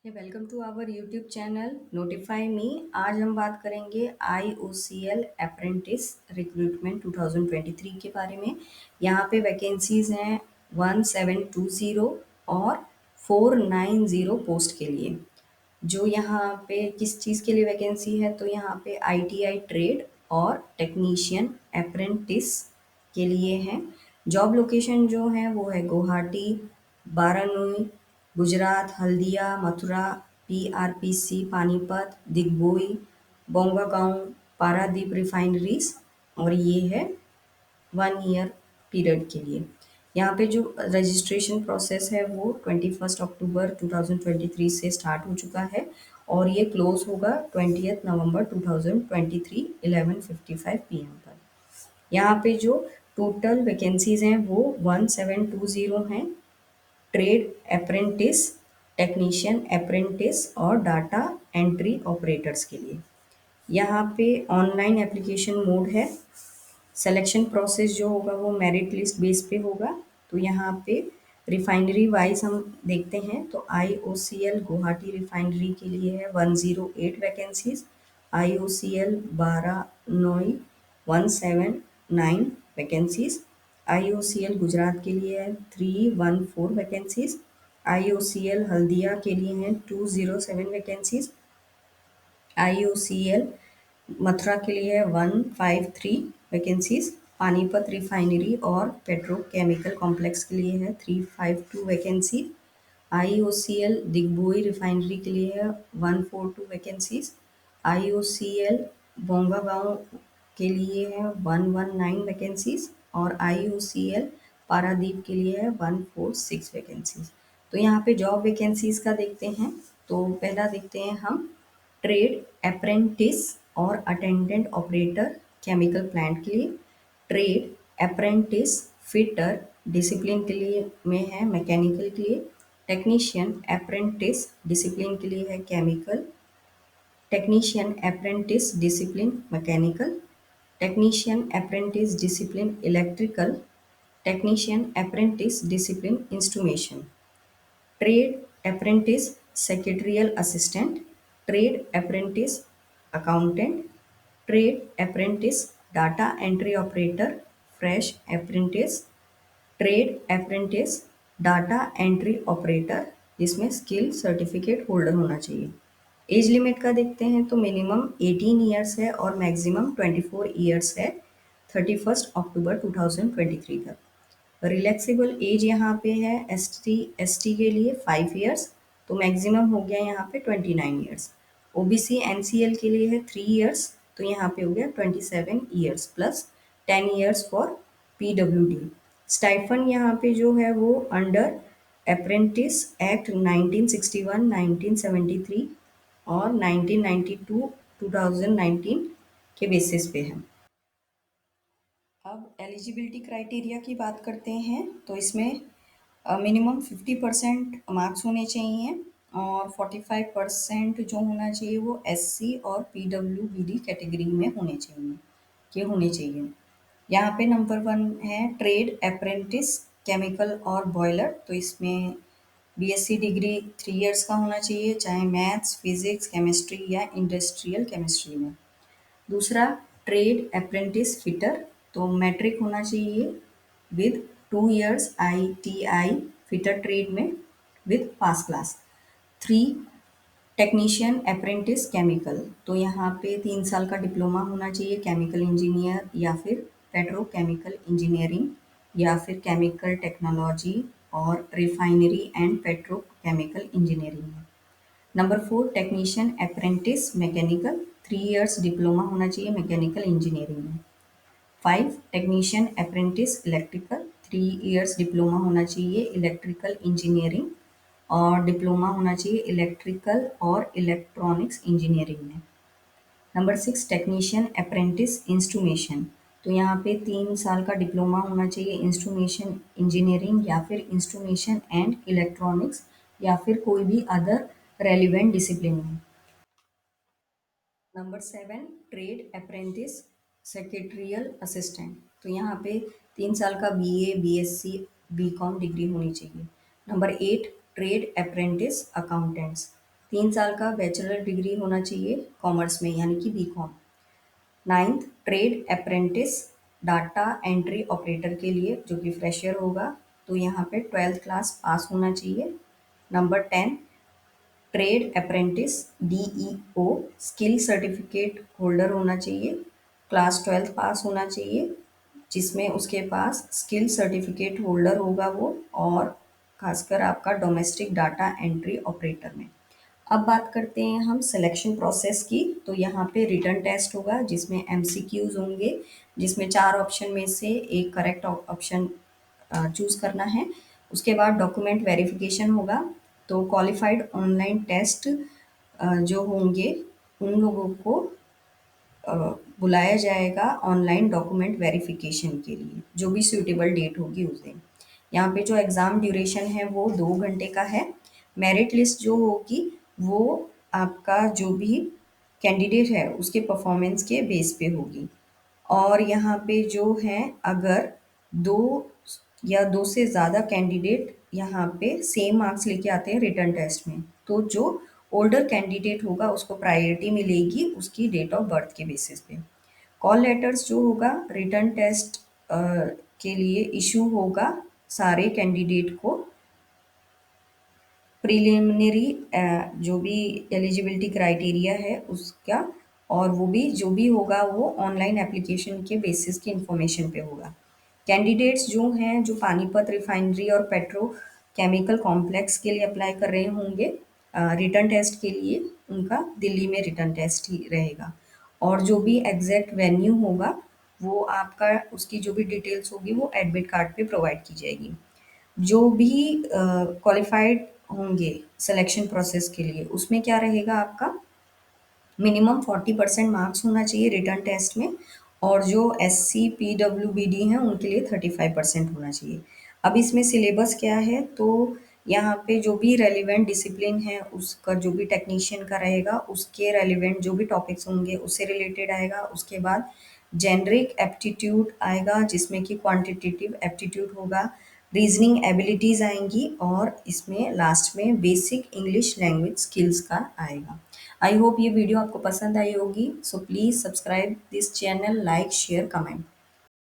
Welcome to our YouTube channel notify me. आज हम बात करेंगे IOCL अप्रेंटिस रिक्रूटमेंट 2023 के बारे में। यहाँ पे वैकेंसीज हैं 1720 और 490 पोस्ट के लिए। जो यहाँ पे किस चीज़ के लिए वैकेंसी है, तो यहाँ पे ITI ट्रेड और टेक्नीशियन अप्रेंटिस के लिए हैं। जॉब लोकेशन जो है वो है गुवाहाटी, बारानुई, गुजरात, हल्दिया, मथुरा, PRPC, पानीपत, दिग्बोई, बोंगागांव, पारादीप रिफाइनरीज, और ये है 1 ईयर पीरियड के लिए। यहाँ पे जो रजिस्ट्रेशन प्रोसेस है वो 21 अक्टूबर 2023 से स्टार्ट हो चुका है और ये क्लोज होगा 20 नवंबर 2023 11:55 PM पर। यहाँ पे जो टोटल वैकेंसीज हैं वो 1720 हैं। ट्रेड अप्रेंटिस, टेक्नीशियन अप्रेंटिस और डाटा एंट्री ऑपरेटर्स के लिए। यहाँ पे ऑनलाइन एप्लीकेशन मोड है। सिलेक्शन प्रोसेस जो होगा वो मेरिट लिस्ट बेस पे होगा। तो यहाँ पे रिफाइनरी वाइज हम देखते हैं तो IOCL गुवाहाटी रिफाइनरी के लिए है 108 vacancies, IOCL बारानोई 179 vacancies, IOCL Gujarat के लिए है 314 वैकेंसीज, IOCL हल्दिया के लिए हैं 207 वैकेंसीज, IOCL मथुरा के लिए है 153 वैकेंसीज, पानीपत रिफाइनरी और पेट्रोकेमिकल कॉम्प्लेक्स के लिए है 352 वैकेंसी, IOCL दिग्बोई रिफाइनरी के लिए है 142 वैकेंसीज, IOCL बोंगागांव के लिए है 119 वैकेंसीज और IOCL पारादीप के लिए है 146 वैकेंसीज। तो यहाँ पे जॉब वैकेंसीज का देखते हैं। तो पहला देखते हैं हम ट्रेड अप्रेंटिस और अटेंडेंट ऑपरेटर केमिकल प्लांट के लिए, ट्रेड अप्रेंटिस फिटर डिसिप्लिन के लिए में है मैकेनिकल के लिए, टेक्नीशियन अप्रेंटिस डिसिप्लिन के लिए है chemical, technician apprentice discipline mechanical, technician apprentice discipline electrical, technician apprentice discipline instrumentation, trade apprentice secretarial assistant, trade apprentice accountant, trade apprentice data entry operator, fresh apprentice, trade apprentice data entry operator जिसमें skill certificate holder होना चाहिए। Age limit का देखते हैं तो minimum 18 years है और maximum 24 years है 31 अक्टूबर 2023 तक। रिलैक्सेबल एज यहाँ पे है एस टी के लिए 5 ईयर्स, तो मैक्सिमम हो गया यहाँ पे 29 ईयर्स। OBC NCL के लिए है 3 ईयर्स, तो यहाँ पे हो गया 27 years plus 10 years for PWD। Stipend यहाँ पे जो है वो अंडर अप्रेंटिस एक्ट 1961, 1973 और 1992 2019 के बेसिस पे है। अब एलिजिबिलिटी क्राइटेरिया की बात करते हैं तो इसमें मिनिमम 50% मार्क्स होने चाहिए और 45% जो होना चाहिए वो SC और PWBD कैटेगरी में होने चाहिए। यहाँ पे नंबर 1 है ट्रेड अप्रेंटिस केमिकल और बॉयलर, तो इसमें BSc डिग्री 3 ईयर्स का होना चाहिए, चाहे मैथ्स, फिजिक्स, केमिस्ट्री या इंडस्ट्रियल केमिस्ट्री में। दूसरा ट्रेड अप्रेंटिस फिटर, तो मैट्रिक होना चाहिए with 2 years ITI fitter trade में with pass class. 3 technician apprentice chemical, तो यहाँ पे 3 साल का डिप्लोमा होना चाहिए केमिकल इंजीनियर या फिर पेट्रोकेमिकल इंजीनियरिंग या फिर केमिकल टेक्नोलॉजी और रिफाइनरी एंड पेट्रोकेमिकल इंजीनियरिंग में। Number 4 technician apprentice mechanical, 3 years diploma होना चाहिए मैकेनिकल इंजीनियरिंग में। 5 technician apprentice electrical, 3 years diploma होना चाहिए इलेक्ट्रिकल इंजीनियरिंग और डिप्लोमा होना चाहिए इलेक्ट्रिकल और इलेक्ट्रॉनिक्स इंजीनियरिंग में। नंबर 6 टेक्नीशियन अप्रेंटिस इंस्ट्रूमेशन, तो यहाँ पे 3 साल का डिप्लोमा होना चाहिए इंस्ट्रूमेशन इंजीनियरिंग या फिर इंस्ट्रूमेशन एंड इलेक्ट्रॉनिक्स या फिर कोई भी अदर रेलिवेंट डिसिप्लिन में। Number 7 trade apprentice secretarial assistant, तो यहाँ पे 3 साल का BA, BSc, BCom डिग्री होनी चाहिए। नंबर 8 ट्रेड अप्रेंटिस अकाउंटेंट्स, 3 साल का बैचलर डिग्री होना चाहिए कॉमर्स में यानी कि BCom. 9th trade apprentice data entry operator के लिए जो कि फ्रेशर होगा, तो यहाँ पे 12th क्लास पास होना चाहिए। Number 10 trade apprentice DEO skill certificate holder होना चाहिए, क्लास 12th पास होना चाहिए, जिसमें उसके पास स्किल सर्टिफिकेट होल्डर होगा वो, और खासकर आपका डोमेस्टिक डाटा एंट्री ऑपरेटर में। अब बात करते हैं हम सिलेक्शन प्रोसेस की। तो यहाँ पे रिटन टेस्ट होगा जिसमें एमसीक्यूज होंगे, जिसमें 4 ऑप्शन में से एक करेक्ट ऑप्शन चूज करना है। उसके बाद डॉक्यूमेंट वेरिफिकेशन होगा। तो क्वालिफाइड ऑनलाइन टेस्ट जो होंगे उन लोगों को अ, बुलाया जाएगा ऑनलाइन डॉक्यूमेंट वेरिफिकेशन के लिए, जो भी सूटेबल डेट होगी उस दिन। यहाँ पे जो एग्ज़ाम ड्यूरेशन है वो 2 घंटे का है। मेरिट लिस्ट जो होगी वो आपका जो भी कैंडिडेट है उसके परफॉर्मेंस के बेस पे होगी। और यहाँ पे जो है, अगर दो या दो से ज़्यादा कैंडिडेट यहाँ पे सेम मार्क्स लेके आते हैं रिटन टेस्ट में, तो जो ओल्डर कैंडिडेट होगा उसको प्रायोरिटी मिलेगी उसकी डेट ऑफ बर्थ के बेसिस पे। कॉल लेटर्स जो होगा रिटन टेस्ट के लिए इशू होगा सारे कैंडिडेट को। प्रिलिमिनरी जो भी एलिजिबिलिटी क्राइटेरिया है उसका, और वो भी जो भी होगा वो ऑनलाइन एप्लीकेशन के बेसिस की इंफॉर्मेशन पे होगा। कैंडिडेट्स जो हैं जो पानीपत रिफाइनरी और पेट्रो केमिकल कॉम्प्लेक्स के लिए अप्लाई कर रहे होंगे रिटन टेस्ट के लिए, उनका दिल्ली में रिटन टेस्ट ही रहेगा। और जो भी एग्जैक्ट वेन्यू होगा वो आपका उसकी जो भी डिटेल्स होगी वो एडमिट कार्ड पे प्रोवाइड की जाएगी। जो भी क्वालिफाइड होंगे सिलेक्शन प्रोसेस के लिए उसमें क्या रहेगा आपका, मिनिमम 40% मार्क्स होना चाहिए रिटन टेस्ट में, और जो एससी पीडब्ल्यूबीडी हैं उनके लिए 35% होना चाहिए। अब इसमें सिलेबस क्या है, तो यहाँ पे जो भी रेलिवेंट डिसिप्लिन है उसका जो भी टेक्नीशियन का रहेगा उसके रेलिवेंट जो भी टॉपिक्स होंगे उससे रिलेटेड आएगा। उसके बाद जेनरिक एप्टीट्यूड आएगा जिसमें कि क्वांटिटेटिव एप्टीट्यूड होगा, रीजनिंग एबिलिटीज़ आएंगी, और इसमें लास्ट में बेसिक इंग्लिश लैंग्वेज स्किल्स का आएगा। आई होप ये वीडियो आपको पसंद आई होगी। So please subscribe this channel, like share comment.